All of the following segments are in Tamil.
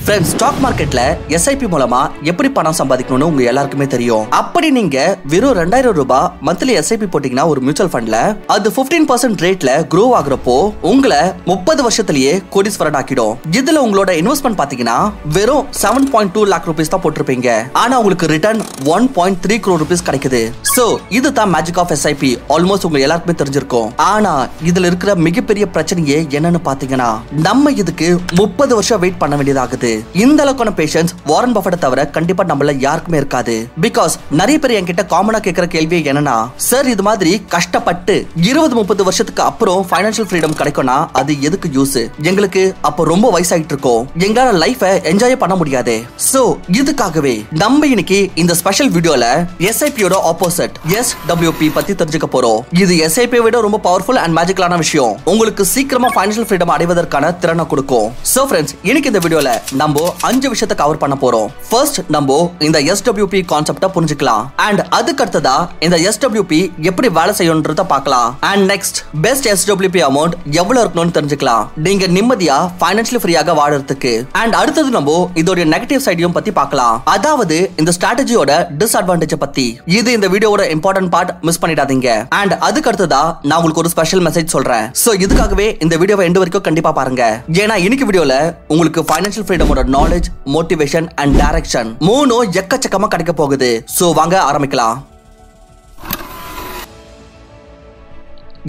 ஃப்ரெண்ட்ஸ், ஸ்டாக் மார்க்கெட்ல SIP மூலமா எப்படி பணம் சம்பாதிக்கணும்னு உங்க எல்லாருக்குமே தெரியும். அப்படி நீங்க வெறும் 2000 ரூபாய் மந்த்லி SIP போட்டீங்கன்னா ஒரு மியூச்சுவல் ஃபண்ட்ல அது 15% ரேட்ல க்ரோ ஆகுறப்போ உங்களை 30 வருஷத்திலேயே கோடீஸ்வரன் ஆக்கிடும். இதுல உங்களோட இன்வெஸ்ட்மெண்ட் பாத்தீங்கன்னா வெறும் 7.2 lakh rupees தான் போட்டிருப்பீங்க. ஆனா உங்களுக்கு ரிட்டர்ன் 1.3 crore rupees கிடைக்குது. சோ இதுதான் மேஜிக் ஆஃப் SIP. ஆல்மோஸ்ட் உங்க எல்லாருக்குமே தெரிஞ்சிருக்கும். ஆனா இதுல இருக்கிற மிகப்பெரிய பிரச்சனையே என்னன்னு பாத்தீங்கன்னா நம்ம இதுக்கு 30 வருஷம் வெயிட் பண்ண வேண்டியதாகுது. இந்த அளவுக்கான பேஷன்ஸ் வாரன் பஃபெட் தவிர கண்டிப்பா நம்மள யாருக்குமே இருக்காது. பிகாஸ் நிறைய பேர் என்கிட்ட காமனா கேட்கிற கேள்வி என்னன்னா, சார் இது மாதிரி கஷ்டப்பட்டு 20-30 வருஷத்துக்கு அப்புறம் ஃபைனான்சியல் ஃப்ரீடம் கிடைக்கும்னா அது எதுக்கு யூஸ்? எங்களுக்கு அப்ப ரொம்ப வயசாயிட்டு இருக்கோம், எங்களால லைஃபை என்ஜாய் பண்ண முடியாது. சோ இதுக்காகவே நம்ம இன்னைக்கு இந்த ஸ்பெஷல் வீடியோல SIP யோட ஆப்போசிட் SWP பத்தி தெரிஞ்சுக்க போறோம். இது SIP விட ரொம்ப பவர்ஃபுல் அண்ட் மேஜிக்கலான விஷயம். உங்களுக்கு சீக்கிரமா ஃபைனான்சியல் ஃப்ரீடம் அடைவதற்கான திறனை கொடுக்கும். சோ ஃப்ரெண்ட்ஸ், இன்னைக்கு இந்த வீடியோல நம்ம 5 விஷயத்தை கவர் பண்ண போறோம். ஃபர்ஸ்ட் நம்ம இந்த SWP கான்செப்ட புரிஞ்சுக்கலாம். அண்ட் அதுக்கு அடுத்ததா இந்த SWP எப்படி வேலை செய்யும்ன்றத பார்க்கலாம். And next best SWP amount எவ்வளவு இருக்கணும்னு தெரிஞ்சுக்கலாம், நீங்க நிம்மதியா ஃபைனான்சியலி ஃப்ரீயாக வாழறதுக்கு. அண்ட் அடுத்தது நம்ம இதோட நெகட்டிவ் சைடையும் பத்தி பார்க்கலாம். அதாவது இந்த ஸ்ட்ராட்டஜியோட டிஸ்அட்வான்டேஜ் பத்தி. இது இந்த வீடியோவோட இம்பார்ட்டன்ட் பார்ட், மிஸ் பண்ணிடாதீங்க. அண்ட் அதுக்கு அடுத்ததா நான் உங்களுக்கு ஒரு ஸ்பெஷல் மெசேஜ் சொல்றேன். சோ இதுக்காகவே இந்த வீடியோவை எண்டு வரைக்கும் கண்டிப்பா பாருங்க. ஏன்னா இன்னைக்கு வீடியோல உங்களுக்கு ஃபைனான்சியல் ஃப்ரீடமோட நாலேஜ், மோட்டிவேஷன் அண்ட் டைரக்ஷன் மூணும் எக்கச்சக்கமா கிடைக்க போகுது. சோ வாங்க ஆரம்பிக்கலாம்.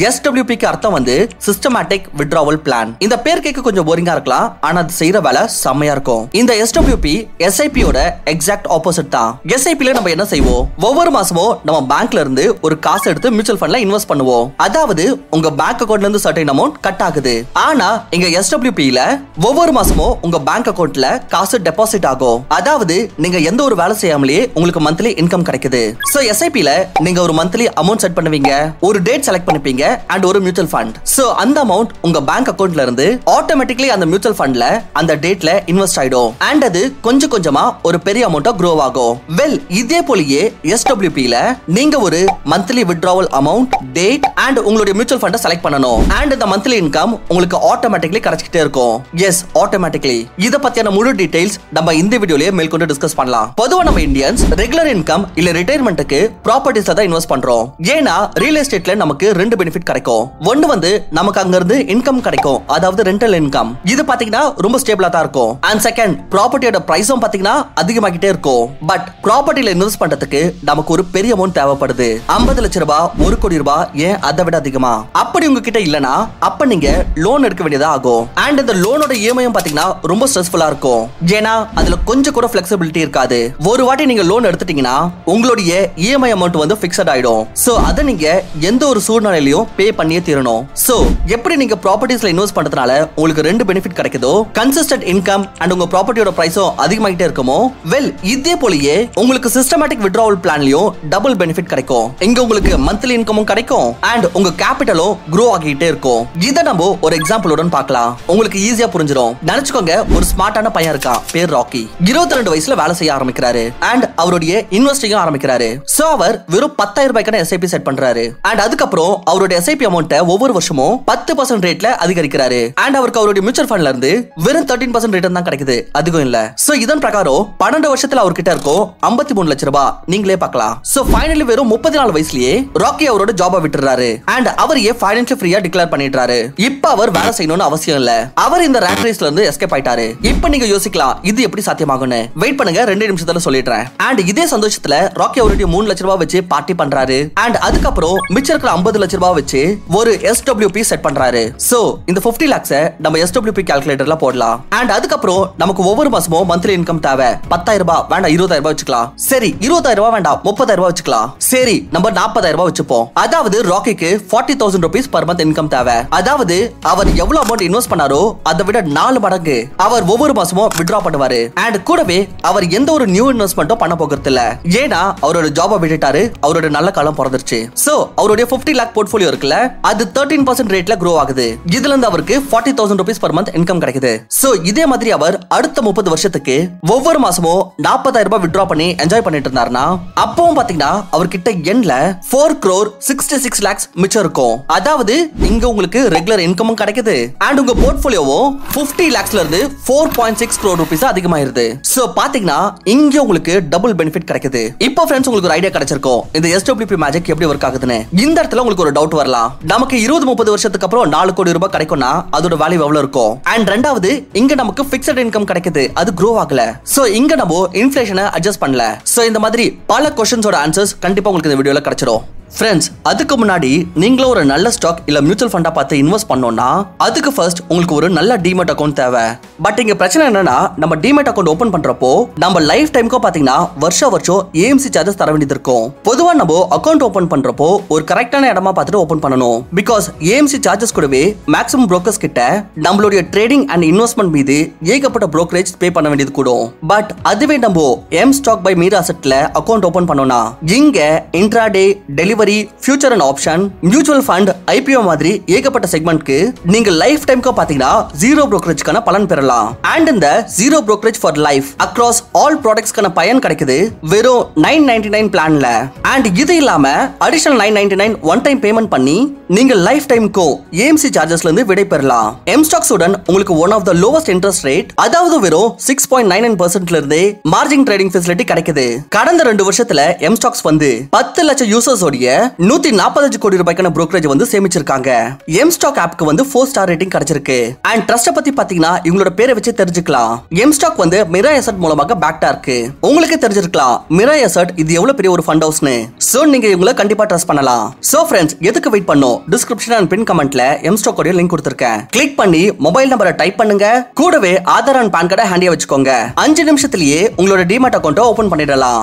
SWP க்கு அர்த்தம் வந்து சிஸ்டமேட்டிக் வித்ட்ராவல் பிளான். இந்த பேர் கேட்க கொஞ்சம் போரிங்கா இருக்கலாம், ஆனா அது செய்யற வேலை செம்மையா இருக்கும். இந்த SWP SIP யோட எக்ஸாக்ட் ஆப்போசிட் தான். SIP ல நம்ம என்ன செய்வோம், ஒவ்வொரு மாசமும் நம்ம பேங்க்ல இருந்து ஒரு காசு எடுத்து மியூச்சுவல் ஃபண்ட்ல இன்வெஸ்ட் பண்ணுவோம். அதாவது உங்க பேங்க் அக்கவுண்ட்ல இருந்து சர்டைன் அமௌண்ட் கட் ஆகுது. ஆனா இங்க SWP ல ஒவ்வொரு மாசமும் உங்க பேங்க் அக்கவுண்ட்ல காசு டெபாசிட் ஆகும். அதாவது நீங்க எந்த ஒரு வேலை செய்யாமலே உங்களுக்கு மந்த்லி இன்கம் கிடைக்குது. சோ SIP ல நீங்க ஒரு மந்த்லி அமௌண்ட் செட் பண்ணுவீங்க, ஒரு டேட் செலக்ட் பண்ணிப்பீங்க and ஒரு மியூச்சுவல் ஃபண்ட். சோ அந்த அமௌண்ட் உங்க பேங்க் அக்கவுண்ட்ல இருந்து ஆட்டோமேட்டிக்கலி அந்த மியூச்சுவல் ஃபண்ட்ல அந்த டேட்ல இன்வெஸ்ட் ஆயிடும். அண்ட் அது கொஞ்சம் கொஞ்சமா ஒரு பெரிய அமௌண்ட்டா grow ஆகும். வெல் இதே போலயே SWP ல நீங்க ஒரு monthly withdrawal amount, date and உங்களுடைய மியூச்சுவல் ஃபண்ட செலக்ட் பண்ணனும். அண்ட் இந்த மந்த்லி இன்கம் உங்களுக்கு ஆட்டோமேட்டிக்கலி கிடைச்சிட்டே இருக்கும். Yes, automatically. இத பத்தியான முழு டீடைல்ஸ் நம்ம இந்த வீடியோலயே மேல்கொண்டு டிஸ்கஸ் பண்ணலாம். பொதுவா நம்ம இந்தியன்ஸ் ரெகுலர் இன்கம் இல்ல ரிட்டையர்மென்ட்க்கு ப்ராப்பர்ட்டிஸ்ல தான் இன்வெஸ்ட் பண்றோம். ஏன்னா ரியல் எஸ்டேட்ல நமக்கு ரெண்டு பெனிஃபிட் கிடைக்கும். ஒன்னு வந்து நமக்கு அங்க இருந்து இன்கம் கிடைக்கும், அதாவது ரெண்டல் இன்கம். இது பாத்தீங்கன்னா ரொம்ப ஸ்டேபிளா தான் இருக்கும். அண்ட் செகண்ட், ப்ராப்பர்ட்டியோட பிரைஸும் பாத்தீங்கன்னா அதிகமாகிட்டே இருக்கும். பட் ப்ராப்பர்ட்டில இன்வெஸ்ட் பண்றதுக்கு நமக்கு ஒரு பெரிய அமௌண்ட் தேவைப்படுது. 50 லட்சம் ரூபாய், 1 கோடி ரூபாய், ஏன் அதை விட அதிகமா. அப்படி உங்ககிட்ட இல்லனா அப்ப நீங்க லோன் எடுக்க வேண்டியதா ஆகும். அண்ட் இந்த லோனோட EMI பாத்தீங்கன்னா ரொம்ப ஸ்ட்ரெஸ்ஃபுல்லா இருக்கும். ஏன்னா அதுல கொஞ்சம் கூட ஃபிளெக்சிபிலிட்டி இருக்காது. ஒரு வாட்டி நீங்க லோன் எடுத்துட்டீங்கன்னா உங்களுடைய EMI அமௌண்ட் வந்து பிக்ஸட் ஆயிடும். சோ அதை நீங்க எந்த ஒரு சூழ்நிலையிலும் பே பண்ணியே தீரணும். சோ எப்படி நீங்க ப்ராப்பர்ட்டிஸ்ல இன்வெஸ்ட் பண்றதுனால உங்களுக்கு ரெண்டு பெனிஃபிட் கிடைக்குதோ, கன்சிஸ்டன்ட் இன்கம் அண்ட் உங்க ப்ராப்பர்ட்டியோட பிரைஸும் அதிகமாகிட்டே இருக்குமோ, வெல் இதே போலயே உங்களுக்கு சிஸ்டமேட்டிக் வித்ட்ராவல் பிளான்லயும் டபுள் பெனிஃபிட் கிடைக்கும். இங்க உங்களுக்கு மந்த்லி இன்கமும் கிடைக்கும் அண்ட் உங்க கேபிட்டலும் grow ஆகிட்டே இருக்கும். இத நம்ம ஒரு எக்ஸாம்பிளுடன் பார்க்கலாம், உங்களுக்கு ஈஸியா புரிஞ்சிடும். நினைச்சுக்கோங்க, ஒரு ஸ்மார்ட்டான பையன் இருக்கான், பேர் ராக்கி. 22 வயசுல வேலை செய்ய ஆரம்பிக்கிறாரு அண்ட் அவருடைய இன்வெஸ்டிங்கும் ஆரம்பிக்கிறாரு. சோ அவர் வெறும் 10,000 ரூபாய்க்கான SIP செட் பண்றாரு. அண்ட் அதுக்கப்புறம் அவருடைய SIP அமௌண்ட்டை ஒவ்வொரு வருஷமும் 10% ரேட்ல அதிகரிக்கிறாரு. அண்ட் அவருக்கு அவருடைய மியூச்சுவல் ஃபண்ட்ல இருந்து வெறும் 13% ரிட்டர்ன் தான் கிடைக்குது, அதிகம் இல்ல. சோ இதன் பிரகாரம் 12 வருஷத்துல அவர்கிட்ட இருக்கும் 53 லட்சம் ரூபாய். நீங்களே பார்க்கலாம். சோ ஃபைனலி வெறும் 34 வயசுலயே ராக்கி அவரோட ஜாபை விட்டுறாரு அண்ட் அவரையே ஃபைனான்சியல் ஃப்ரீயா டிக்ளேர் பண்ணிட்டாரு. இப்ப அவர் வேலை செய்யணும்னு அவசியம் இல்ல, அவர் இந்த ரேட் ரேஸ்ல இருந்து எஸ்கேப் ஆயிட்டாரு. இப்ப நீங்க யோசிக்கலாம், இது எப்படி சாத்தியமாகும்னு. வெயிட் பண்ணுங்க, 2 நிமிஷத்துல சொல்லிடுறேன். அண்ட் இதே சந்தோஷத்துல ராக்கி அவருடைய 3 லட்சம் ரூபாய் வச்சு பார்ட்டி பண்றாரு. அண்ட் அதுக்கப்புறம் மிச்சம் இருக்கிற 50 லட்சம் ரூபாய் வச்சு ஒரு SWP செட் பண்றாரு. சோ இந்த 50 lakhs நம்ம SWP கால்குலேட்டர்ல போடலாம். அண்ட் அதுக்கப்புறம் நமக்கு ஒவ்வொரு மாசமும் மந்த்லி இன்கம் தேவை 10,000 ரூபாய், வேண்டாம் 20,000 ரூபாய் வச்சுக்கலாம். சரி 20,000 ரூபாய் வேண்டாம் 30,000 ரூபாய் வச்சுக்கலாம். சரி நம்ம 40,000 ரூபாய் வச்சுப்போம். அதாவது ராக்கிக்கு 40,000 rupees per month இன்கம் தேவை. அதாவது அவர் எவ்வளவு அமௌண்ட் இன்வெஸ்ட் பண்ணாரோ அதை விட 4 மடங்கு அவர் ஒவ்வொரு மாசமும் வித்ட்ரா பண்ணுவாரு. அண்ட் கூடவே அவர் எந்த ஒரு நியூ இன்வெஸ்ட்மெண்ட்டும் பண்ண போகிறது இல்ல. ஏன்னா அவரோட ஜாபை விட்டுட்டாரு, அவரோட நல்ல காலம் பிறந்துருச்சு. சோ அவருடைய 50 lakh போர்ட்ஃபோலியோல போர்ட்ஃபோலியோ இருக்குல்ல அது 13% ரேட்ல grow ஆகுது. இதுல இருந்து அவருக்கு 40,000 rupees per month இன்கம் கிடைக்குது. சோ இதே மாதிரி அவர் அடுத்த 30 வருஷத்துக்கு ஒவ்வொரு மாசமும் 40,000 ரூபாய் வித்ட்ரா பண்ணி என்ஜாய் பண்ணிட்டு இருந்தாருன்னா அப்பவும் பாத்தீங்கன்னா அவர்கிட்ட எண்ட்ல 4 crore 66 lakhs மிச்சம் இருக்கும். அதாவது இங்க உங்களுக்கு ரெகுலர் இன்கமும் கிடைக்குது அண்ட் உங்க போர்ட்ஃபோலியோவும் 50 lakhsல இருந்து 4.6 crore rupees அதிகமாயிருது. சோ பாத்தீங்கன்னா இங்க உங்களுக்கு டபுள் பெனிஃபிட் கிடைக்குது. இப்போ फ्रेंड्स உங்களுக்கு ஒரு ஐடியா கிடைச்சிருக்கும் இந்த SWP மேஜிக் எப்படி வர்க் ஆகுதுன்னு. இந்த இடத்துல உங்களுக்கு ஒரு டவுட் வரலாம். நமக்கு 20-30 வருஷத்துக்கு அப்புறம் 4 கோடி ரூபாய் கிடைக்கும்னா அதோட வேல்யூ எவ்வளவு இருக்கும்? அண்ட் ரெண்டாவது இங்க நமக்கு ஃபிக்ஸ்ட் இன்கம் கிடைக்குது அது grow ஆகல. சோ இங்க நம்ம இன்ஃப்ளேஷனை அட்ஜஸ்ட் பண்ணல. சோ இந்த மாதிரி பல क्वेश्चंसோட ஆன்சர்ஸ் கண்டிப்பா உங்களுக்கு இந்த வீடியோல கிடைச்சிடும். ஃப்ரெண்ட்ஸ் அதுக்கு முன்னாடி நீங்களும் ஒரு நல்ல ஸ்டாக் இல்ல மியூச்சுவல் ஃபண்டா பார்த்து இன்வெஸ்ட் பண்ணோம்னா அதுக்கு ஃபர்ஸ்ட் உங்களுக்கு ஒரு நல்ல டிமேட் அக்கவுண்ட் தேவை. பட் இங்க பிரச்சனை என்னன்னா நம்ம டிமேட் அக்கவுண்ட் ஓபன் பண்றப்போ நம்ம லைஃப் டைம்க்கு பாத்தீங்கன்னா வருஷம் AMC சார்ஜஸ் தர வேண்டியது இருக்கும். பொதுவா நம்ம அக்கவுண்ட் ஓபன் பண்றப்போ ஒரு கரெக்டான இடமா பார்த்துட்டு ஓபன் பண்ணணும். பிகாஸ் AMC சார்ஜஸ் கூடவே மேக்ஸிமம் புரோக்கர்ஸ் கிட்ட நம்மளுடைய ட்ரேடிங் அண்ட் இன்வெஸ்ட்மெண்ட் மீது ஏகப்பட்ட புரோக்கரேஜ் பே பண்ண வேண்டியது கூடும். பட் அதுவே நம்ம எம் ஸ்டாக் பை மீரா அசெட்ல அக்கவுண்ட் ஓபன் பண்ணோம்னா இங்க intraday delivery future and option mutual fund IPO மாதிரி ஏகப்பட்ட செக்மெண்ட்க்கு நீங்க லைஃப் டைம்க்கு பாத்தீங்கன்னா ஜீரோ புரோக்கரேஜ்க்கான பலன் பெறலாம். அண்ட் இந்த zero brokerage for life across all ப்ராடக்ட்ஸ்க்கான பயன் கிடைக்குது வெறும் 999 பிளான்ல. அண்ட் இது இல்லாம அடிஷனல் 999 ஒன் டைம் பேமெண்ட் பண்ணி நீங்க லைஃப் டைம்க்கு AMC சார்ஜஸ்ல இருந்து விடை பெறலாம். எம் ஸ்டாக்ஸ் உடன் உங்களுக்கு one of the lowest interest rate அதாவது வெறும் 6.99% இருந்து மார்ஜின் ட்ரேடிங் ஃபெசிலிட்டி கிடைக்குது. கடந்த 2 வருஷத்துல எம் ஸ்டாக்ஸ் வந்து 10 லட்சம் யூசர்ஸ் உடைய 145 கோடி ரூபாய்க்கான புரோக்கரேஜ் வந்து சேமிச்சிருக்காங்க. எம் ஸ்டாக் ஆப்க்கு வந்து 4 ஸ்டார் ரேட்டிங் கிடைச்சிருக்கு. அண்ட் ட்ரஸ்ட் பத்தி பாத்தீங்கன்னா இவங்களோட பேரை வச்சு தெரிஞ்சுக்கலாம். எம் ஸ்டாக் வந்து மிரா அசெட் மூலமாக பேக்டா இருக்கு. உங்களுக்கு தெரிஞ்சிருக்கலாம் மிரா அசெட் இது எவ்வளவு பெரிய ஒரு ஃபண்ட் ஹவுஸ்னு. சோ நீங்க இவங்களை கண்டிப்பா ட்ரஸ்ட் பண்ணலாம். சோ ஃப்ரெண்ட்ஸ் எதுக்கு வெயிட் பண்ணோம்? டிஸ்கிரிப்ஷன் அண்ட் பின் கமெண்ட்ல எம் ஸ்டாக் உடைய லிங்க் கொடுத்திருக்கேன். கிளிக் பண்ணி மொபைல் நம்பரை டைப் பண்ணுங்க. கூடவே ஆதார் அண்ட் பான் கார்டை ஹேண்டியா வச்சுக்கோங்க. 5 நிமிஷத்திலேயே உங்களோட டிமேட் அக்கவுண்ட்டை ஓபன் பண்ணிடலாம்.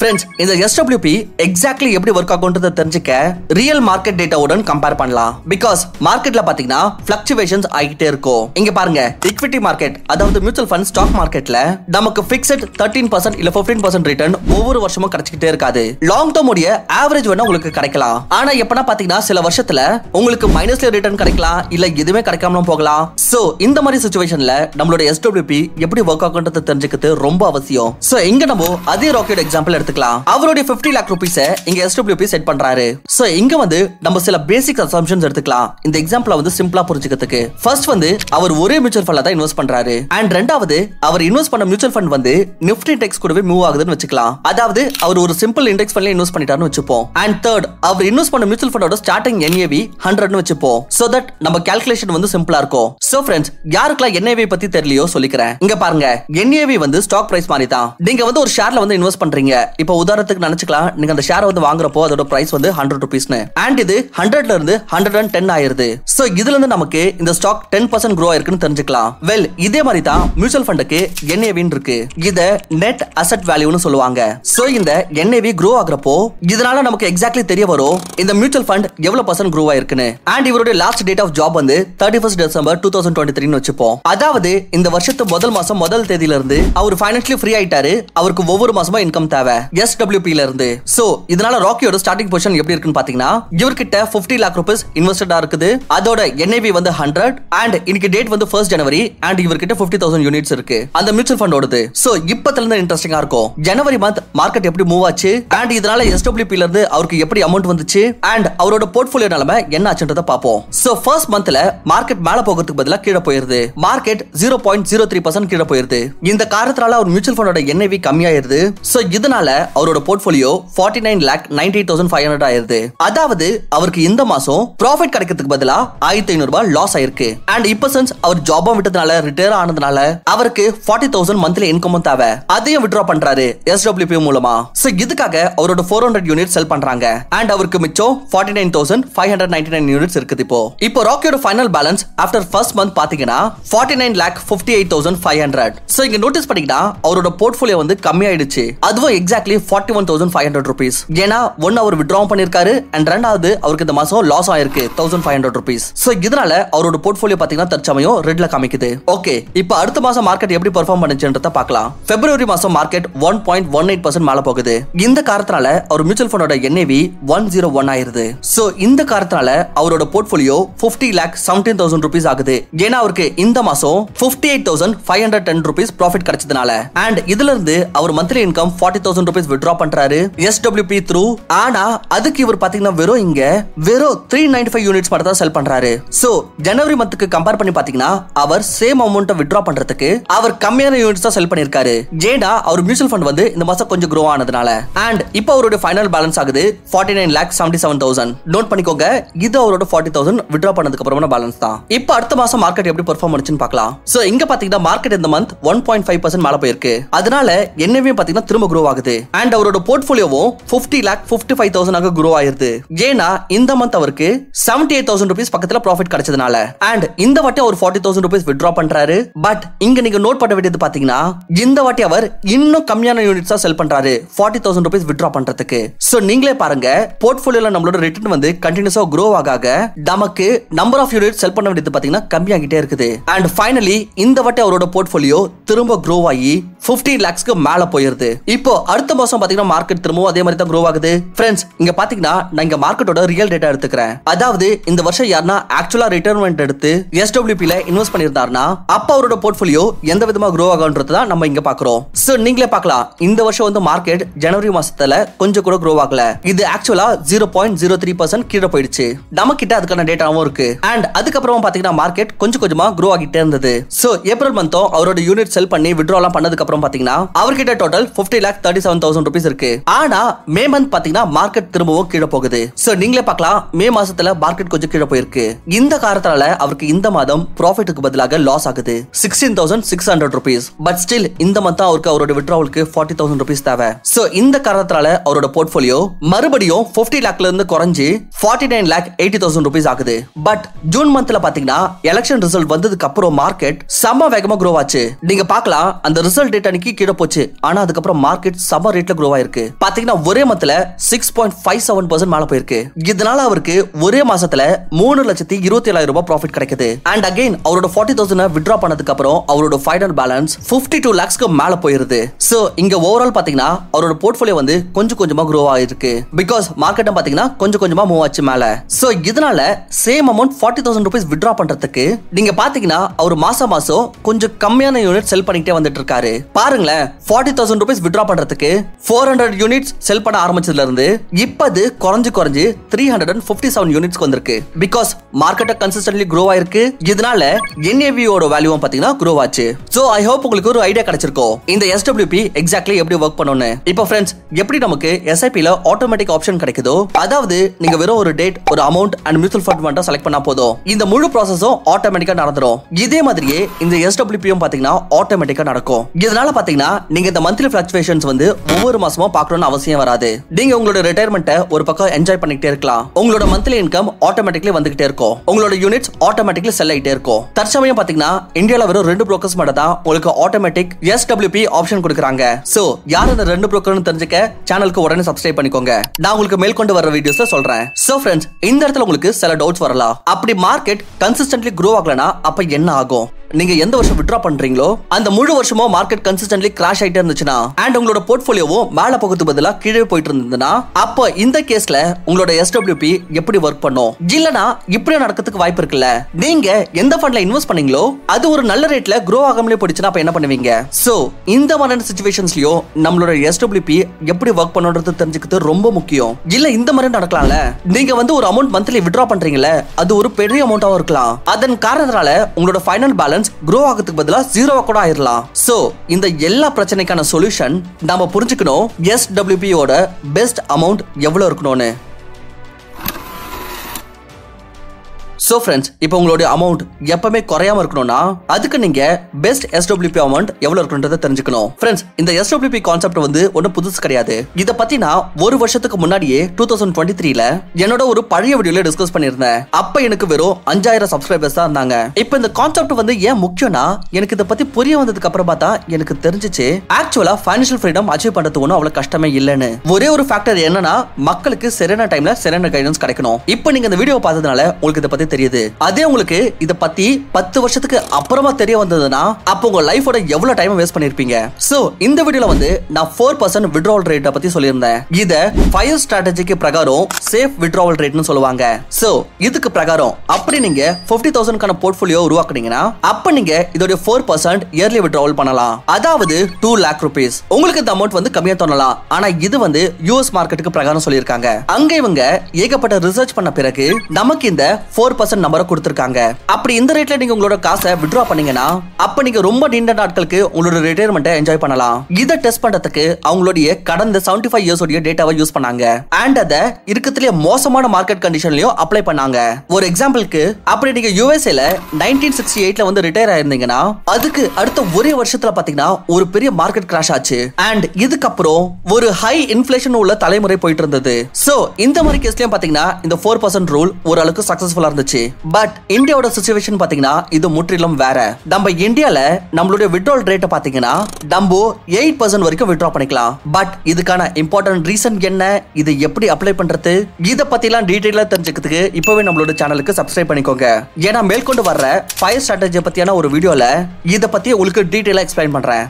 ஃப்ரெண்ட்ஸ் இந்த SWP எக்ஸாக்ட்லி எப்படி வர்க் ஆகும்ன்றத தெரிஞ்சுக்க ரியல் மார்க்கெட் டேட்டாவுடன் கம்பேர் பண்ணலாம். பிகாஸ் மார்க்கெட்ல பாத்தீங்கன்னா ஃபிளக்சுவேஷன்ஸ் ஆகிட்டே இருக்கும். இங்க பாருங்க ஈக்விட்டி மார்க்கெட் அதாவது மியூச்சுவல் ஃபண்ட் ஸ்டாக் மார்க்கெட்ல நமக்கு ஃபிக்ஸட் 13% இல்ல 15% ரிட்டர்ன் ஒவ்வொரு வருஷமும் கிடைச்சிட்டே இருக்காது. லாங் டேர்ம் உடைய ஆவரேஜ் வேணா உங்களுக்கு கிடைக்கலாம். ஆனா எப்பனா பாத்தீங்கன்னா சில வருஷத்துல உங்களுக்கு மைனஸ்ல ரிட்டர்ன் கிடைக்கலாம் இல்ல எதுவுமே கிடைக்காமலும் போகலாம். சோ இந்த மாதிரி சிச்சுவேஷன்ல நம்மளோட SWP எப்படி வர்க் ஆகும்ன்றத தெரிஞ்சுக்கிறது ரொம்ப அவசியம். சோ இங்க நம்ம அதே ராக்கெட் எக்ஸாம்பிள் எடுத்து அவருடைய 50 lakh rupees இங்க SWP செட் பண்றாரு. சோ இங்க வந்து நம்ம சில பேசிக் அசம்ப்ஷன்ஸ் எடுத்துக்கலாம். இந்த எக்ஸாம்பிள வந்து சிம்பிளா புரிஞ்சுக்கிறதுக்கு ஃபர்ஸ்ட் வந்து அவர் ஒரே மியூச்சுவல் ஃபண்ட்ல தான் இன்வெஸ்ட் பண்றாரு. அண்ட் ரெண்டாவது அவர் இன்வெஸ்ட் பண்ண மியூச்சுவல் ஃபண்ட் வந்து நிஃப்டி இண்டெக்ஸ் கூடவே மூவ் ஆகுதுன்னு வச்சுக்கலாம். அதாவது அவர் ஒரு சிம்பிள் இண்டெக்ஸ் ஃபண்ட்ல இன்வெஸ்ட் பண்ணிட்டாருன்னு வச்சுப்போம். அண்ட் தேர்ட் அவர் இன்வெஸ்ட் பண்ண மியூச்சுவல் ஃபண்டோட ஸ்டார்டிங் NAV 100 னு வச்சுப்போம். சோ தட் நம்ம கால்குலேஷன் வந்து சிம்பிளா இருக்கும். சோ ஃப்ரெண்ட்ஸ் யாருக்கெல்லாம் NAV பத்தி தெரியலையோ சொல்லிக்கிறேன். இங்க பாருங்க NAV வந்து ஸ்டாக் பிரைஸ் மாதிரி தான். நீங்க வந்து ஒரு ஷேர்ல வந்து இன்வெஸ்ட் பண்றீங்க. இப்போ உதாரணத்துக்கு நினைச்சுக்கலாம் நீங்க அந்த ஷேர் வந்து வாங்குறப்போ அதோட பிரைஸ் வந்து 100 rupeesனு. அண்ட் இது 100ல இருந்து 110 ஆயிருது. சோ இதுல இருந்து நமக்கு இந்த ஸ்டாக் 10% grow ஆயிருக்குன்னு தெரிஞ்சுக்கலாம். வெல் இதே மாதிரி தான் மியூச்சுவல் ஃபண்டுக்கு NAV இருக்கு. இத நெட் அசெட் வேல்யூன்னு சொல்லுவாங்க. சோ இந்த NAV grow ஆகுறப்போ இதனால நமக்கு எக்ஸாக்ட்லி தெரிய வரும் இந்த மியூச்சுவல் ஃபண்ட் எவ்வளவு % grow ஆயிருக்குன்னு. அண்ட் இவருடைய லாஸ்ட் டேட் ஆஃப் ஜாப் வந்து 31st December 2023 னு வச்சுப்போம். அதாவது இந்த வருஷத்து முதல் மாசம் முதல் தேதியில இருந்து அவர் ஃபைனான்ஷியலி ஃப்ரீ ஆயிட்டாரு. அவருக்கு ஒவ்வொரு மாசமும் இன்கம் தேவை SWP ல இருந்து. சோ இதனால ராக்கியோட ஸ்டார்டிங் பொசிஷன் எப்படி இருக்குன்னு பாத்தீங்கன்னா இவர்கிட்ட 50 lakh rupees இன்வெஸ்டடா இருக்குது. அதோட NAV வந்து 100 அண்ட் இன்னைக்கு டேட் வந்து 1st January அண்ட் இவர்கிட்ட 50,000 யூனிட்ஸ் இருக்கு அந்த மியூச்சுவல் ஃபண்டோடது. சோ இப்பத்துல இருந்து இன்ட்ரெஸ்டிங்கா இருக்கும். ஜனவரி மந்த் மார்க்கெட் எப்படி மூவ் ஆச்சு அண்ட் இதனால SWP ல இருந்து அவருக்கு எப்படி அமௌண்ட் வந்துச்சு அண்ட் அவரோட போர்ட்ஃபோலியோ நிலைமை என்ன ஆச்சுன்றத பாப்போம். சோ ஃபர்ஸ்ட் மந்த்ல மார்க்கெட் மேல போகிறதுக்கு பதிலா கீழே போயிருது. மார்க்கெட் 0.03% கீழே போயிருது. இந்த காரணத்தால அவர் மியூச்சுவல் ஃபண்டோட NAV கம்மியாயிருது. சோ இதனால அவரோட போர்ட்ஃபோலியோ 49,98,500 ஆயிருது. அதாவது அவருக்கு இந்த மாசம் ப்ராஃபிட் கிடைக்கிறதுக்கு பதிலா 1,500 ரூபாய் லாஸ் ஆயிருக்கு. அண்ட் இப்ப சின்ஸ் அவர் ஜாபம் விட்டதுனால ரிட்டையர் ஆனதுனால அவருக்கு 40,000 மந்த்லி இன்கமும் தேவை. அதையும் வித்ட்ரா பண்றாரு SWP மூலமா. சோ இதுக்காக அவரோட 400 யூனிட் செல் பண்றாங்க. அண்ட் அவருக்கு மிச்சம் 49,599 யூனிட்ஸ் இருக்குது. இப்போ ராக்கியோட final balance after first month பாத்தீங்கன்னா 49,58,500. சோ இங்க நோட்டீஸ் பண்ணீங்கன்னா அவரோட போர்ட்ஃபோலியோ வந்து கம்மி ஆயிடுச்சு. அதுவும் எக்ஸாக்ட் எக்ஸாக்ட்லி 41,500 rupees. ஏன்னா ஒன்னு அவர் வித்ட்ரா பண்ணிருக்காரு அண்ட் ரெண்டாவது அவருக்கு இந்த மாசம் லாஸ் ஆயிருக்கு 1,500 rupees. சோ இதனால அவரோட போர்ட்ஃபோலியோ பாத்தீங்கன்னா தற்சமயம் ரெட்ல காமிக்குது. ஓகே, இப்போ அடுத்த மாசம் மார்க்கெட் எப்படி பெர்ஃபார்ம் பண்ணுச்சுன்றத பார்க்கலாம். பிப்ரவரி மாசம் மார்க்கெட் 1.18% மேல போகுது. இந்த காரணத்தால அவர் மியூச்சுவல் ஃபண்டோட NAV 101 ஆயிருது. சோ இந்த காரணத்தால அவரோட போர்ட்ஃபோலியோ 50,17,000 rupees ஆகுது. ஏன்னா அவருக்கு இந்த மாசம் 58,510 rupees ப்ராஃபிட் கிடைச்சதுனால. அண்ட் இதுல இருந்து அவர் மந்த்லி இன்கம் 40,000 rupees வித்ட்ரா பண்றாரு SWP த்ரூ. ஆனா அதுக்கு இவர் பாத்தீங்கன்னா வெறும் 395 யூனிட்ஸ் மட்டும் தான் செல் பண்றாரு. சோ ஜனவரி மந்த்துக்கு கம்பேர் பண்ணி பாத்தீங்கன்னா அவர் சேம் அமௌண்ட் வித்ட்ரா பண்றதுக்கு அவர் கம்மியான யூனிட்ஸ் தான் செல் பண்ணிருக்காரு. ஏன்னா அவர் மியூச்சுவல் ஃபண்ட் வந்து இந்த மாசம் கொஞ்சம் க்ரோ ஆனதுனால. அண்ட் இப்போ அவரோட ஃபைனல் பேலன்ஸ் ஆகுது 49,77,000. நோட் பண்ணிக்கோங்க, இது அவரோட 40,000 வித்ட்ரா பண்ணதுக்கு அப்புறமான பேலன்ஸ் தான். இப்போ அடுத்த மாசம் மார்க்கெட் எப்படி பெர்ஃபார்ம் பண்ணுச்சுன்னு பார்க்கலாம். சோ இங்க பாத்தீங்கன்னா மார்க்கெட் இந்த மந்த் 1.5% மேல போயிருக்கு. அதனால NAV பாத்தீங்கன்னா திரும்ப க்ரோ ஆகுது. அண்ட் அவரோட போர்ட்ஃபோலியோவும் 50,55,000 ஆக க்ரோ ஆயிருது. ஏன்னா இந்த மந்த் அவருக்கு 78,000 rupees பக்கத்துல ப்ராஃபிட் கிடைச்சதுனால. அண்ட் இந்த வாட்டி அவர் 40,000 rupees வித்ட்ரா பண்றாரு. பட் இங்க நீங்க நோட் பண்ண வேண்டியது பாத்தீங்கன்னா இந்த வாட்டி அவர் இன்னும் கம்மியான யூனிட்ஸா செல் பண்றாரு 40,000 rupees வித்ட்ரா பண்றதுக்கு. சோ நீங்களே பாருங்க, போர்ட்ஃபோலியோல நம்மளோட ரிட்டர்ன் வந்து கண்டினியூஸா க்ரோ ஆக நமக்கு நம்பர் ஆஃப் யூனிட்ஸ் செல் பண்ண வேண்டியது பாத்தீங்கன்னா கம்மியாகிட்டே இருக்குது. அண்ட் ஃபைனலி இந்த வாட்டி அவரோட போர்ட்ஃபோலியோ திரும்ப க்ரோ ஆகி 15 lakhsக்கு மேல போயிருது. இப்போ அடுத்த மாசம் பாத்தீங்கன்னா மார்க்கெட் திரும்பவும் அதே மாதிரி தான் க்ரோ ஆகுது. ஃப்ரெண்ட்ஸ், இங்க பாத்தீங்கன்னா நான் இங்க மார்க்கெட்டோட ரியல் டேட்டா எடுத்துக்கிறேன். அதாவது இந்த வருஷம் யாருன்னா ஆக்சுவலா ரிட்டர்ன்மெண்ட் எடுத்து SWP ல இன்வெஸ்ட் பண்ணிருந்தாருன்னா அப்ப அவரோட போர்ட்ஃபோலியோ எந்த விதமா க்ரோ ஆகும்ன்றது தான் நம்ம இங்க பாக்குறோம். சோ நீங்களே பார்க்கலாம், இந்த வருஷம் வந்து மார்க்கெட் ஜனவரி மாசத்துல கொஞ்சம் கூட க்ரோ ஆகல. இது ஆக்சுவலா 0.03% கீழே போயிடுச்சு. நம்ம கிட்ட அதுக்கான டேட்டாவும் இருக்கு. அண்ட் அதுக்கப்புறம் பாத்தீங்கன்னா மார்க்கெட் கொஞ்சம் கொஞ்சமா க்ரோ ஆகிட்டே இருந்தது. சோ ஏப்ரல் மந்த்தும் அவரோட யூனிட் செல் பண்ணி வித்ட்ராலாம் பண்ணதுக்கு அப்புறம் பாத்தீங்கன்னா அவர்கிட்ட டோட்டல் 50,37,000 rupees இருக்கு. ஆனா மே மந்த் பாத்தீங்கன்னா மார்க்கெட் திரும்பவும் கீழே போகுது. சோ நீங்களே பார்க்கலாம், மே மாசத்துல மார்க்கெட் கொஞ்சம் கீழே போயிருக்கு. இந்த காரணத்தால அவருக்கு இந்த மாதம் ப்ராஃபிட்டுக்கு பதிலாக லாஸ் ஆகுது 16,600 rupees. பட் ஸ்டில் இந்த மந்த் அவருக்கு அவரோட வித்ட்ராவலுக்கு 40,000 rupees தேவை. சோ இந்த காரணத்தால அவரோட போர்ட்ஃபோலியோ மறுபடியும் 50 lakhல இருந்து குறைஞ்சு 49,80,000 rupees ஆகுது. பட் ஜூன் மந்த்ல பாத்தீங்கன்னா எலெக்ஷன் ரிசல்ட் வந்ததுக்கு அப்புறம் மார்க்கெட் செம வேகமா க்ரோ ஆச்சு. நீங்க பார்க்கலாம், அந்த ரிசல்ட் டேட் அன்னைக்கு கீழே போச்சு. ஆனா அதுக்கப்புறம் மார்க்கெட் செம ரேட்ல க்ரோ ஆயிருக்கு. பாத்தீங்கன்னா ஒரே மந்த்ல 6.57% மேல போயிருக்கு. இதனால அவருக்கு ஒரே மாசத்துல 3,27,000 ரூபாய் ப்ராஃபிட் கிடைக்குது. அண்ட் அகைன் அவரோட 40,000 வித்ட்ரா பண்ணதுக்கு அப்புறம் அவரோட ஃபைனல் பேலன்ஸ் 52 lakhsக்கு மேல போயிருது. சோ இங்க ஓவரால் பாத்தீங்கன்னா அவரோட போர்ட்ஃபோலியோ வந்து கொஞ்சம் கொஞ்சமா க்ரோ ஆயிருக்கு. பிகாஸ் மார்க்கெட் பாத்தீங்கன்னா கொஞ்சம் கொஞ்சமா மூவ் ஆச்சு மேல. சோ இதனால சேம் அமௌண்ட் 40,000 rupees வித்ட்ரா பண்றதுக்கு நீங்க பாத்தீங்கன்னா அவர் மாசம் கொஞ்சம் கம்மியான யூனிட் செல் பண்ணிட்டே வந்துட்டு இருக்காரு. பாருங்களேன், 40,000 rupees வித்ட்ரா பண்றதுக்கு 400 யூனிட்ஸ் செல் பண்ண ஆரம்பிச்சதுல இருந்து இப்ப அது குறைஞ்சு 357 யூனிட்ஸ்க்கு வந்திருக்கு. பிகாஸ் மார்க்கெட் கன்சிஸ்டன்ட்லி க்ரோ ஆயிருக்கு. இதனால NAV ஓட வேல்யூவும் பாத்தீங்கன்னா க்ரோ ஆச்சு. சோ ஐ ஹோப் உங்களுக்கு ஒரு ஐடியா கிடைச்சிருக்கும் இந்த SWP எக்ஸாக்ட்லி எப்படி வர்க் பண்ணும்னு. இப்போ ஃப்ரெண்ட்ஸ், எப்படி நமக்கு SIP ல ஆட்டோமேட்டிக் ஆப்ஷன் கிடைக்குதோ, அதாவது நீங்க வெறும் ஒரு டேட், ஒரு அமௌண்ட் அண்ட் மியூச்சுவல் ஃபண்ட் மட்டும் செலக்ட் பண்ணா போதும், இந்த முழு ப்ராசஸும் ஆட்டோமேட்டிக்கா நடந்துரும். இதே மாதிரியே இந்த SWPயும் பாத்தீங்கன்னா ஆட்டோமேட்டிக்கா நடக்கும். இதனால பாத்தீங்கன்னா நீங்க இந்த மந்த்லி ஃபிளக்சுவேஷன்ஸ் வந்து ஒவ்வொரு மாசமும் பார்க்கணும்னு அவசியம் வராது. நீங்க உங்களோட ரிட்டையர்மெண்ட்டை ஒரு பக்கம் என்ஜாய் பண்ணிட்டே இருக்கலாம். உங்களோட மந்த்லி இன்கம் ஆட்டோமேட்டிக்கலி வந்துகிட்டே இருக்கும். உங்களோட யூனிட்ஸ் ஆட்டோமேட்டிக்கலி செல் ஆயிட்டே இருக்கும். தற்சமயம் பாத்தீங்கன்னா இந்தியால வெறும் 2 brokers மட்டும் தான் உங்களுக்கு ஆட்டோமேட்டிக் SWP ஆப்ஷன் கொடுக்குறாங்க. சோ யார் அந்த 2 brokerன்னு தெரிஞ்சுக்க சேனலுக்கு உடனே சப்ஸ்கிரைப் பண்ணிக்கோங்க. நான் உங்களுக்கு மேல் கொண்டு வர வீடியோஸ்ல சொல்றேன். சோ ஃப்ரெண்ட்ஸ், இந்த இடத்துல உங்களுக்கு சில டவுட்ஸ் வரலாம். அப்படி மார்க்கெட் கன்சிஸ்டன்ட்லி க்ரோ ஆகலனா அப்ப என்ன ஆகும்? நீங்க எந்த வருஷம் வித்ட்ரா பண்றீங்களோ அந்த முழு வருஷமும் மார்க்கெட் கன்சிஸ்டன்ட்லி கிராஷ் ஆயிட்டே இருந்துச்சுன்னா அண்ட் உங்களோட போர்ட்ஃபோலியோவும் மேல போகிறதுக்கு பதிலா கீழே போயிட்டு இருந்ததுன்னா அப்ப இந்த கேஸ்ல உங்களோட SWP எப்படி வர்க் பண்ணும்? இல்லனா இப்படி நடக்கிறதுக்கு வாய்ப்பு இருக்குல்ல. நீங்க எந்த ஃபண்ட்ல இன்வெஸ்ட் பண்ணீங்களோ அது ஒரு நல்ல ரேட்ல க்ரோ ஆகாமலே போயிடுச்சுன்னா அப்ப என்ன பண்ணுவீங்க? சோ இந்த மாதிரியான சிச்சுவேஷன்ஸ்லயும் நம்மளோட SWP எப்படி வர்க் பண்ணுன்றது தெரிஞ்சுக்கிறது ரொம்ப முக்கியம். இல்ல இந்த மாதிரி நடக்கலாம்ல, நீங்க வந்து ஒரு அமௌண்ட் மந்த்லி வித்ட்ரா பண்றீங்கல்ல, அது ஒரு பெரிய அமௌண்டாவும் இருக்கலாம். அதன் காரணத்தால உங்களோட ஃபைனல் பேலன்ஸ் grow ஆகிறதுக்கு பதிலா 0 கூட ஆயிரலாம். சோ இந்த எல்லா பிரச்சனைக்கான சொல்யூஷன் நாம புரிஞ்சுக்கணும் SWP ஓட பெஸ்ட் அமௌண்ட் எவ்வளவு இருக்கணும்னு. சோ ஃப்ரெண்ட்ஸ், இப்போ உங்களுடைய அமௌண்ட் எப்பவுமே குறையாம இருக்கணும்னா அதுக்கு நீங்க பெஸ்ட் SWP அமௌண்ட் எவ்வளவு இருக்குன்றதை தெரிஞ்சுக்கணும். ஃப்ரெண்ட்ஸ், இந்த SWP கான்செப்ட் வந்து ஒன்னும் புதுசு கிடையாது. இத பத்தி நான் ஒரு வருஷத்துக்கு முன்னாடியே 2023ல என்னோட ஒரு பழைய வீடியோல டிஸ்கஸ் பண்ணிருந்தேன். அப்ப எனக்கு வெறும் 5000 சப்ஸ்கிரைபர்ஸ் தான் இருந்தாங்க. இப்போ இந்த கான்செப்ட் வந்து ஏன் முக்கியம்னா, எனக்கு இத பத்தி புரிய வந்ததுக்கு அப்புறம் பார்த்தா எனக்கு தெரிஞ்சிச்சு ஆக்சுவலா ஃபைனான்ஷியல் ஃப்ரீடம் அச்சீவ் பண்றது ஒன்னும் அவ்வளவு கஷ்டமே இல்லன்னு. ஒரே ஒரு ஃபேக்டர் என்னன்னா, மக்களுக்கு சரியான டைம்ல சரியான கைடன்ஸ் கிடைக்கணும். இப்போ நீங்க இந்த வீடியோ பார்த்ததுனால உங்களுக்கு இத பத்தி தெரியுது. அதே உங்களுக்கு இத பத்தி 10 வருஷத்துக்கு அப்புறமா தெரிய வந்ததுன்னா அப்ப உங்க லைஃபோட எவ்வளவு டைம் வேஸ்ட் பண்ணிருப்பீங்க. சோ இந்த வீடியோல வந்து நான் 4% withdrawal rate பத்தி சொல்லியிருந்தேன். இத 5 ஸ்ட்ராட்டஜிக்கு பிரகாரம் சேஃப் withdrawal rateன்னு சொல்லுவாங்க. சோ இதுக்கு பிரகாரம் அப்படி நீங்க 50,000 கான போர்ட்ஃபோலியோ உருவாக்குனீங்கன்னா அப்ப நீங்க இதோட 4% இயர்லி withdrawal பண்ணலாம். அதாவது 2 lakh rupees. உங்களுக்கு இந்த அமௌண்ட் வந்து கம்மியா தோணலாம். ஆனா இது வந்து US மார்க்கெட்டுக்கு பிரகாரம் சொல்லியிருக்காங்க. அங்க இவங்க ஏகப்பட்ட ரிசர்ச் பண்ண பிறகு நமக்கு இந்த 4% நம்பரை கொடுத்திருக்காங்க. அப்படி இந்த ரேட்ல நீங்க உங்களோட காசை வித்ட்ரா பண்ணீங்கன்னா அப்ப நீங்க ரொம்ப நீண்ட நாட்களுக்கு உங்களோட ரிட்டையர்மெண்ட்டை என்ஜாய் பண்ணலாம். இத டெஸ்ட் பண்றதுக்கு அவங்களுடைய கடந்த 75 இயர்ஸ் உடைய டேட்டாவை யூஸ் பண்ணாங்க. அண்ட் அத இருக்கத்திலே மோசமான மார்க்கெட் கண்டிஷன்லயும் அப்ளை பண்ணாங்க. ஒரு எக்ஸாம்பிளுக்கு, அப்படி நீங்க USAல 1968ல வந்து ரிட்டையர் ஆயிருந்தீங்கன்னா அதுக்கு அடுத்த ஒரே வருஷத்துல பாத்தீங்கன்னா ஒரு பெரிய மார்க்கெட் கிராஷ் ஆச்சு. அண்ட் இதுக்கப்புறம் ஒரு ஹை இன்ஃப்ளேஷன் உள்ள தலைமுறை போயிட்டு இருந்தது. சோ இந்த மாதிரி கேஸ்லயும் பாத்தீங்கன்னா இந்த 4% ரூல் ஓரளவுக்கு சக்சஸ்ஃபுல்லா இருந்துச்சு. பட் இந்தியாவோட சிச்சுவேஷன் பாத்தீங்கன்னா இது முற்றிலும் வேற. நம்ம இந்தியால நம்மளுடைய withdrawal rate பாத்தீங்கன்னா நம்ம 8% வரைக்கும் withdraw பண்ணிக்கலாம். பட் இதுக்கான இம்பார்ட்டன்ட் ரீசன் என்ன, இது எப்படி அப்ளை பண்றது, இத பத்திலாம் டீடைலா தெரிஞ்சுக்கிறதுக்கு இப்பவே நம்மளோட சேனலுக்கு சப்ஸ்கிரைப் பண்ணிக்கோங்க. ஏன்னா மேற்கொண்டு வர்ற 5 ஸ்ட்ராட்டஜி பத்தியான ஒரு வீடியோல இத பத்தி உங்களுக்கு டீடைலா எக்ஸ்பிளைன் பண்றேன்.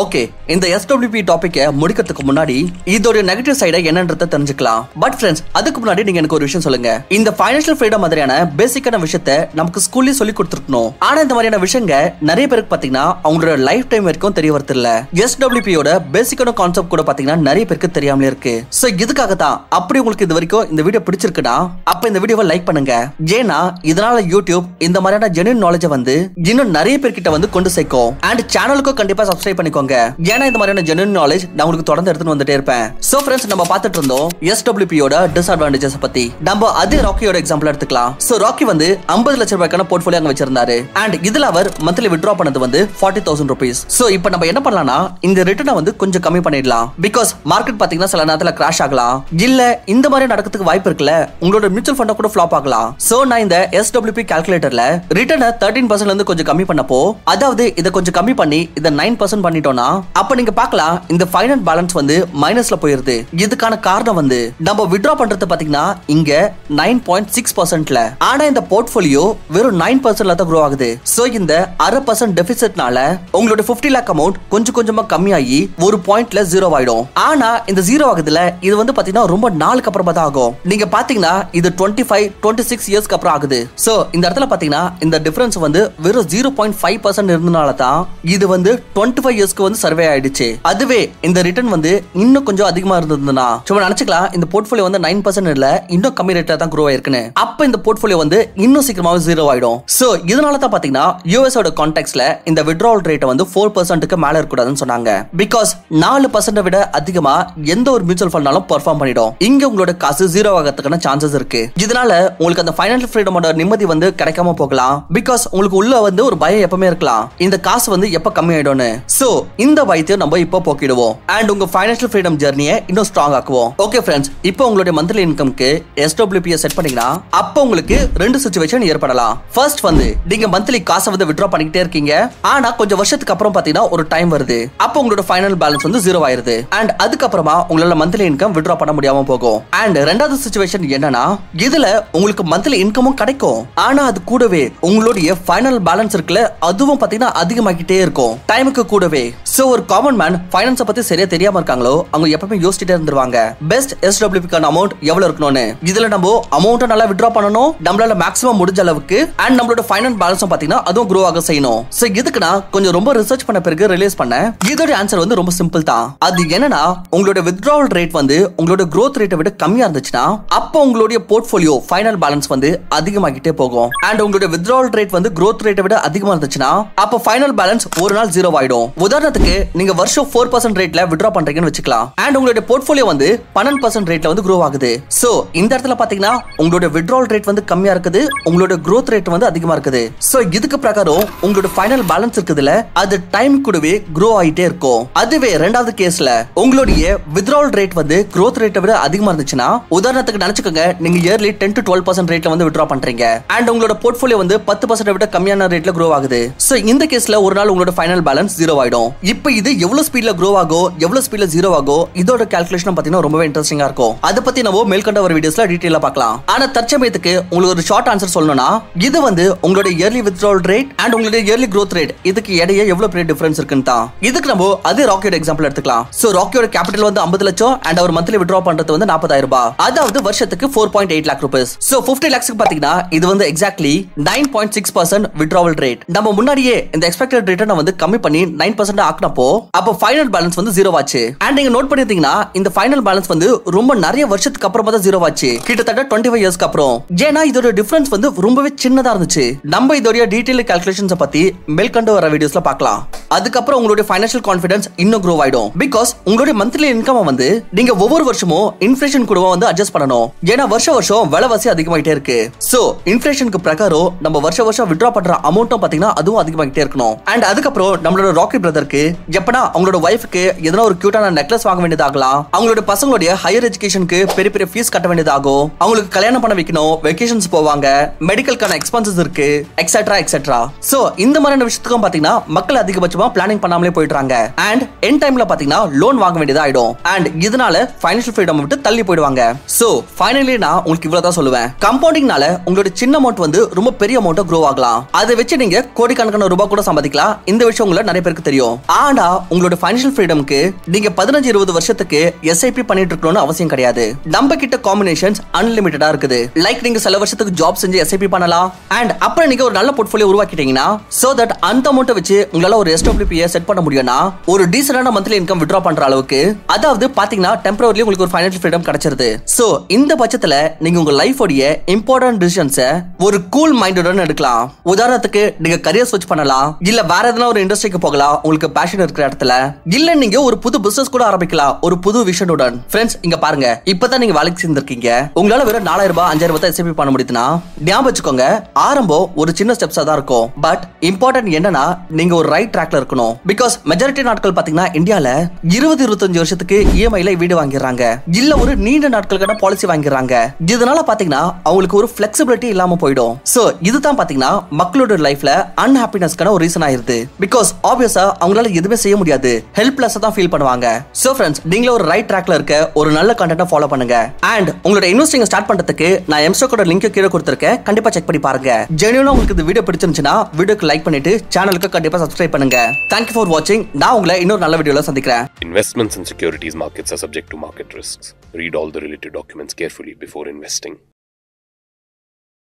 ஓகே, இந்த SWP டாபிக்கை முடிக்கிறதுக்கு முன்னாடி இதோட நெகட்டிவ் சைடை என்னன்றதை தெரிஞ்சுக்கலாம். பட் ஃப்ரெண்ட்ஸ், அதுக்கு முன்னாடி நீங்க எனக்கு ஒரு விஷயம் சொல்லுங்க. இந்த ஃபைனான்ஷியல் ஃப்ரீடம் மாதிரியான பேசிக்கான விஷயத்தை நமக்கு ஸ்கூல்ல சொல்லி கொடுத்துருக்கணும். ஆனா இந்த மாதிரியான விஷயங்க நிறைய பேருக்கு பாத்தீங்கன்னா அவங்களோட லைஃப் டைம் வரைக்கும் தெரிய வரது இல்ல. SWPயோட பேசிக்கான கான்செப்ட் கூட பாத்தீங்கன்னா நிறைய பேருக்கு தெரியாமலே இருக்கு. சோ இதுக்காக தான் அப்படி உங்களுக்கு இது வரைக்கும் இந்த வீடியோ பிடிச்சிருக்குன்னா அப்ப இந்த வீடியோவை லைக் பண்ணுங்க. ஏன்னா இதனால யூடியூப் இந்த மாதிரியான ஜென்யூன் நாலேஜை வந்து இன்னும் நிறைய பேர்கிட்ட வந்து கொண்டு சேர்க்கும். அண்ட் சேனலுக்கும் கண்டிப்பா சப்ஸ்கிரைப் பண்ணிக்கோங்க. ஏன்னா இந்த மாதிரியான ஜென்யூன் நாலேஜ் நான் உங்களுக்கு தொடர்ந்து எடுத்துட்டு வந்துட்டே இருப்பேன். சோ फ्रेंड्स, நம்ம பார்த்துட்டு இருந்தோம் SWPயோட டிஸ்அட்வான்டேஜஸ் பத்தி. நம்ம அதே ராக்கியோட எக்ஸாம்பிள் எடுத்துக்கலாம். சோ ராக்கி வந்து 50 லட்சம் ரூபாய்க்கான போர்ட்ஃபோலியோ அங்க வச்சிருந்தாரு. அண்ட் இதுல அவர் மந்த்லி வித்ட்ரா பண்ணது வந்து 40,000 rupees. சோ இப்போ நம்ம என்ன பண்ணலாம்னா இந்த ரிட்டர்னை வந்து கொஞ்சம் கம்மி பண்ணிடலாம். பிகாஸ் மார்க்கெட் பாத்தீங்கன்னா சில நேரத்துல கிராஷ் ஆகலாம். இல்ல இந்த மாதிரி நடக்கிறதுக்கு வாய்ப்பு இருக்குல்ல, உங்களோட மியூச்சுவல் ஃபண்ட் கூட ஃப்ளாப் ஆகலாம். சோ நான் இந்த SWP கால்குலேட்டர்ல ரிட்டர்னை 13% இருந்து கொஞ்சம் கம்மி பண்ணப்போ, அதாவது இத கொஞ்சம் கம்மி பண்ணி இத 9% பண்ணிட்டோம்னா அப்ப நீங்க பார்க்கலாம் இந்த ஃபைனல் பேலன்ஸ் வந்து மைனஸ்ல போயிருது. இதுக்கான காரணம் வந்து நம்ம வித்ட்ரா பண்றது பாத்தீங்கன்னா இங்க 9.6%ல, ஆனா இந்த போர்ட்ஃபோலியோ வெறும் 9%ல தான் grow ஆகுது. சோ இந்த 0.5% டெபிசிட்னால உங்களோட 50 lakh அமௌண்ட் கொஞ்சம் கொஞ்சமா கம்மியாகி ஒரு பாயிண்ட்ல 0 ஆயிடும். ஆனா இந்த 0 ஆகுதுல இது வந்து பாத்தீங்கன்னா ரொம்ப நாளுக்கு அப்புறமா தான் ஆகும். நீங்க பாத்தீங்கன்னா இது 25-26 இயர்ஸ்க்கு அப்புறம் ஆகுது. சோ இந்த இடத்துல பாத்தீங்கன்னா இந்த டிஃபரன்ஸ் வந்து வெறும் 0.5% இருந்தனால தான் இது வந்து 25 இயர்ஸ்க்கு வந்து சர்வே ஆயிடுச்சு. அதுவே இந்த ரிட்டர்ன் வந்து இன்னும் கொஞ்சம் அதிகமா இருந்ததுன்னா சும்மா நினைச்சுக்கலாம் இந்த போர்ட்ஃபோலியோ வந்து 9% இல்ல இன்னும் கம்மி ரேட்ல தான் grow ஆயிருக்குன்னு. அப்ப இந்த போர்ட்ஃபோலியோ வந்து இன்னும் சீக்கிரமாவே 0 ஆயிடும். சோ இதனால தான் பாத்தீங்கன்னா US ஓட கான்டெக்ஸ்ட்ல இந்த withdrawal rate வந்து 4%க்கு மேல இருக்க கூடாதுன்னு சொன்னாங்க. பிகாஸ் 4% விட அதிகமா எந்த ஒரு மியூச்சுவல் ஃபண்டாலும் பெர்ஃபார்ம் பண்ணிடும். இங்க உங்களோட காசு 0 ஆகிறதுக்கான சான்சஸ் இருக்கு. இதனால உங்களுக்கு அந்த ஃபைனான்ஷியல் ஃப்ரீடமோட நிம்மதி வந்து கிடைக்காம போகலாம். பிகாஸ் உங்களுக்கு உள்ள வந்து ஒரு பயம் எப்பவுமே இருக்கலாம், இந்த காசு வந்து எப்ப கம்மி ஆயிடும்னு. சோ இந்த பயத்தையும் நம்ம இப்போ போக்கிடுவோம். அண்ட் உங்க ஃபைனான்ஷியல் ஃப்ரீடம் ஜர்னியை இன்னும் ஸ்ட்ராங் ஆக்குவோம். ஓகே ஃப்ரெண்ட்ஸ், இப்போ உங்களுடைய மந்த்லி இன்கம்க்கு SWP செட் பண்ணீங்கன்னா அப்ப உங்களுக்கு ரெண்டு சிச்சுவேஷன் ஏற்படலாம். ஃபர்ஸ்ட் வந்து நீங்க மந்த்லி காசை வந்து வித்ட்ரா பண்ணிக்கிட்டே இருக்கீங்க. ஆனா கொஞ்சம் வருஷத்துக்கு அப்புறம் பாத்தீங்கன்னா ஒரு டைம் வருது, அப்ப உங்களோட ஃபைனல் பேலன்ஸ் வந்து 0 ஆயிருது. அண்ட் அதுக்கப்புறமா உங்களால மந்த்லி இன்கம் வித்ட்ரா பண்ண முடியாம போகும். அண்ட் ரெண்டாவது சிச்சுவேஷன் என்னன்னா, இதுல உங்களுக்கு மந்த்லி இன்கமும் கிடைக்கும், ஆனா அது கூடவே உங்களுடைய ஃபைனல் பேலன்ஸ் இருக்குல்ல அதுவும் பாத்தீங்கன்னா அதிகமாகிட்டே இருக்கும் டைமுக்கு கூடவே. சோ ஒரு காமன் மேன் ஃபைனான்ஸ் பத்தி சரியா தெரியாம இருக்காங்களோ அவங்க எப்பவுமே யோசிச்சுட்டே இருந்துருவாங்க பெஸ்ட் SWP கான அமௌண்ட் எவ்வளவு இருக்கணும்னு. இதுல நம்ம அமௌண்ட்டை நல்லா வித்ட்ரா பண்ணணும், நம்மளால மேக்ஸிமம் முடிஞ்ச அளவுக்கு. அண்ட் நம்மளோட ஃபைனல் பேலன்ஸும் பாத்தீங்கன்னா அதுவும் grow ஆக செய்யணும். சோ இதுக்கு நான் கொஞ்சம் ரொம்ப ரிசர்ச் பண்ண பிறகு ரிலீஸ் பண்ணேன். இதோட ஆன்சர் வந்து ரொம்ப சிம்பிள் தான். அது என்னன்னா, உங்களோட withdrawal rate வந்து உங்களோட growth rate விட கம்மியா இருந்துச்சுன்னா அப்போ உங்களுடைய போர்ட்ஃபோலியோ ஃபைனல் பேலன்ஸ் வந்து அதிகமாகிட்டே போகும். அண்ட் உங்களோட withdrawal rate வந்து growth rate விட அதிகமா இருந்துச்சுன்னா அப்போ ஃபைனல் பேலன்ஸ் ஒரு நாள் 0 ஆயிடும். உதாரணத்துக்கு உதாரணத்துக்கு நீங்க வருஷம் 4% ரேட்ல வித்ட்ரா பண்றீங்கன்னு வச்சுக்கலாம். அண்ட் உங்களுடைய போர்ட்ஃபோலியோ வந்து 12% ரேட்ல வந்து grow ஆகுது. சோ இந்த இடத்துல பாத்தீங்கன்னா உங்களோட withdrawal ரேட் வந்து கம்மியா இருக்குது, உங்களோட growth ரேட் வந்து அதிகமா இருக்குது. சோ இதுக்கு பிரகாரம் உங்களோட ஃபைனல் பேலன்ஸ் இருக்குதுல அது டைம் கூடவே grow ஆயிட்டே இருக்கும். அதுவே ரெண்டாவது கேஸ்ல உங்களுடைய withdrawal ரேட் வந்து growth ரேட்டை விட அதிகமா இருந்துச்சுன்னா, உதாரணத்துக்கு நினைச்சுக்கோங்க நீங்க இயர்லி 10 to 12% ரேட்ல வந்து வித்ட்ரா பண்றீங்க அண்ட் உங்களோட போர்ட்ஃபோலியோ வந்து 10% விட கம்மியான ரேட்ல grow ஆகுது. சோ இந்த கேஸ்ல ஒரு நாள் உங்களோட ஃபைனல் பேலன்ஸ் 0 ஆயிடும். இப்போ இது எவ்வளவு ஸ்பீட்ல grow ஆகும், எவ்வளவு ஸ்பீட்ல 0 ஆகும், இதோட கால்குலேஷன் பாத்தீங்கன்னா ரொம்பவே இன்ட்ரெஸ்டிங்கா இருக்கும். அத பத்தி நம்ம மேல்கண்ட ஒரு வீடியோஸ்ல டீடைலா பார்க்கலாம். ஆனா தற்சமயத்துக்கு உங்களுக்கு ஒரு ஷார்ட் ஆன்சர் சொல்லணும்னா, இது வந்து உங்களோட இயர்லி withdrawal ரேட் அண்ட் உங்களோட இயர்லி growth ரேட் இதுக்கு இடையே எவ்வளவு பெரிய டிஃபரன்ஸ் இருக்குன்னு தான். இதுக்கு நம்ம அதே ராக்கியோட எக்ஸாம்பிள் எடுத்துக்கலாம். சோ ராக்கியோட கேபிட்டல் வந்து 50 லட்சம் அண்ட் அவர் மந்த்லி வித்ட்ரா பண்றது வந்து 40,000 ரூபாய், அதாவது வருஷத்துக்கு 4.8 lakh rupees. சோ 50 lakhs பாத்தீங்கன்னா இது வந்து எக்ஸாக்ட்லி 9.6% withdrawal ரேட். நம்ம முன்னாடியே இந்த எக்ஸ்பெக்டட் ரிட்டர்னை வந்து கம்மி பண்ணி 9% ஆக்குனப்போ அப்போ ஃபைனல் பேலன்ஸ் வந்து 0 ஆச்சு. அண்ட் நீங்க நோட் பண்ணிருந்தீங்கன்னா இந்த ஃபைனல் பேலன்ஸ் வந்து ரொம்ப நிறைய வருஷத்துக்கு அப்புறமா தான் 0 ஆச்சு, கிட்டத்தட்ட 25 இயர்ஸ்க்கு அப்புறம். ஏன்னா இதோட டிஃபரன்ஸ் வந்து ரொம்பவே சின்னதா இருந்துச்சு. நம்ம இதோட டீடைல் கால்குலேஷன்ஸ் பத்தி மேல்கண்ட வர வீடியோஸ்ல பார்க்கலாம். அதுக்கப்புறம் உங்களுடைய ஃபைனான்ஷியல் கான்ஃபிடன்ஸ் இன்னும் grow ஆயிடும். பிகாஸ் உங்களுடைய மந்த்லி இன்கம் வந்து நீங்க ஒவ்வொரு வருஷமும் இன்ஃப்ளேஷன் கூட வந்து அட்ஜஸ்ட் பண்ணணும். ஏன்னா வருஷம் விலைவாசி அதிகமாயிட்டே இருக்கு. சோ இன்ஃப்ளேஷனுக்கு பிரகாரம் நம்ம வருஷம் வித்ட்ரா பண்ற அமௌண்ட்டும் பாத்தீங்கன்னா அதுவும் அதிகமாகிட்டே இருக்கணும். அண்ட் அதுக்கப்புறம் நம்மளோட ராக்கி பிரதருக்கு எப்பனா அவங்களோட வைஃப்க்கு எதனா ஒரு கியூட்டான நெக்லஸ் வாங்க வேண்டியதாகலாம், அவங்களோட பசங்களுடைய ஹையர் எஜுகேஷனுக்கு பெரிய பெரிய ஃபீஸ் கட்ட வேண்டியதாகும், அவங்களுக்கு கல்யாணம் பண்ண வைக்கணும், வெக்கேஷன்ஸ் போவாங்க, மெடிக்கல்கான எக்ஸ்பென்சஸ் இருக்கு, எக்ஸெட்ரா எக்ஸெட்ரா. சோ இந்த மாதிரியான விஷயத்துக்கும் பாத்தீங்கன்னா மக்கள் அதிகபட்சமா பிளானிங் பண்ணாமலே போயிடுறாங்க. அண்ட் எண்ட் டைம்ல பாத்தீங்கன்னா லோன் வாங்க வேண்டியதா ஆயிடும். அண்ட் இதனால ஃபைனான்ஷியல் ஃப்ரீடம் விட்டு தள்ளி போயிடுவாங்க. சோ ஃபைனலி நான் உங்களுக்கு இவ்வளவுதான் சொல்லுவேன். கம்பவுண்டிங்னால உங்களோட சின்ன அமௌண்ட் வந்து ரொம்ப பெரிய அமௌண்ட் grow ஆகலாம். அதை வச்சு நீங்க கோடிக்கணக்கான ரூபாய் கூட சம்பாதிக்கலாம். இந்த விஷயம் உங்களுக்கு நிறைய பேருக்கு தெரியும். ஆனா உங்களோட ஃபைனான்ஷியல் ஃப்ரீடம்க்கு நீங்க 15-20 வருஷத்துக்கு SIP பண்ணிட்டு இருக்கணும்னு அவசியம் கிடையாது. நம்ம கிட்ட காம்பினேஷன்ஸ் அன்லிமிட்டடா இருக்குது. லைக் நீங்க சில வருஷத்துக்கு ஜாப் செஞ்சு SIP பண்ணலாம். அண்ட் அப்புறம் நீங்க ஒரு நல்ல போர்ட்ஃபோலியோ உருவாக்கிட்டீங்கன்னா சோ தட் அந்த அமௌண்ட் வச்சு உங்களால ஒரு SWP செட் பண்ண முடியும்னா ஒரு டீசன்டான மந்த்லி இன்கம் வித்ட்ரா பண்ற அளவுக்கு, அதாவது பாத்தீங்கன்னா டெம்பரரிலி உங்களுக்கு ஒரு ஃபைனான்ஷியல் ஃப்ரீடம் கிடைச்சிருது. சோ இந்த பட்சத்துல நீங்க உங்க லைஃப் உடைய இம்பார்ட்டன்ட் டிசிஷன்ஸை ஒரு கூல் மைண்டுடன் எடுக்கலாம். உதாரணத்துக்கு நீங்க கரியர் ஸ்விட்ச் பண்ணலாம், இல்ல வேற எதனா ஒரு இண்டஸ்ட்ரிக்கு போகலாம் உங்களுக்கு பேஷன் இருக்கிற இடத்துல, இல்ல நீங்க ஒரு புது பிசினஸ் கூட ஆரம்பிக்கலாம் ஒரு புது விஷனுடன். ஃப்ரெண்ட்ஸ் இங்க பாருங்க, இப்பதான் நீங்க வேலைக்கு சேர்ந்திருக்கீங்க, உங்களால வெறும் 4,000 ரூபாய் 5,000 ரூபாய் SIP பண்ண முடியுதுன்னா ஞாபகம் வச்சுக்கோங்க, ஆரம்பம் ஒரு சின்ன ஸ்டெப்ஸா தான் இருக்கும். பட் இம்பார்ட்டன்ட் என்னன்னா நீங்க ஒரு ரைட் ட்ராக்ல இருக்கணும். பிகாஸ் மெஜாரிட்டி நாட்கள் பாத்தீங்கன்னா இந்தியால 20-25 வருஷத்துக்கு EMI ல வீடு வாங்கிடுறாங்க, இல்ல ஒரு நீண்ட நாட்களுக்கான பாலிசி வாங்கிடுறாங்க. இதனால பாத்தீங்கன்னா அவங்களுக்கு ஒரு ஃபிளெக்சிபிலிட்டி இல்லாம போயிடும். சோ இதுதான் பாத்தீங்கன்னா மக்களோட லைஃப்ல அன்ஹாப்பினஸ்க்கான ஒரு ரீசன் ஆயிருது. பிகாஸ் ஆப்வியஸா அவங்களால எதுவுமே செய்ய முடியாது, ஹெல்ப்லெஸ்ஸா தான் ஃபீல் பண்ணுவாங்க. சோ ஃப்ரெண்ட்ஸ் நீங்களே ஒரு ரைட் ட்ராக்ல இருக்க ஒரு நல்ல கண்டென்ட்டை ஃபாலோ பண்ணுங்க. அண்ட் உங்களோட இன்வெஸ்டிங் ஸ்டார்ட் பண்றதுக்கு நான் எம்ஸ்டாக்கோட லிங்க் கீழே கொடுத்திருக்கேன், கண்டிப்பா செக் பண்ணி பாருங்க. ஜென்யூனா உங்களுக்கு இந்த வீடியோ பிடிச்சிருந்துச்சுன்னா வீடியோக்கு லைக் பண்ணிட்டு சேனலுக்கு கண்டிப்பா சப்ஸ்கிரைப் பண்ணுங்க. தேங்க்யூ ஃபார் வாட்சிங். நான் உங்களை இன்னொரு நல்ல வீடியோல சந்திக்கிறேன். Investments in securities markets are subject to market risks. Read all the related documents carefully before investing.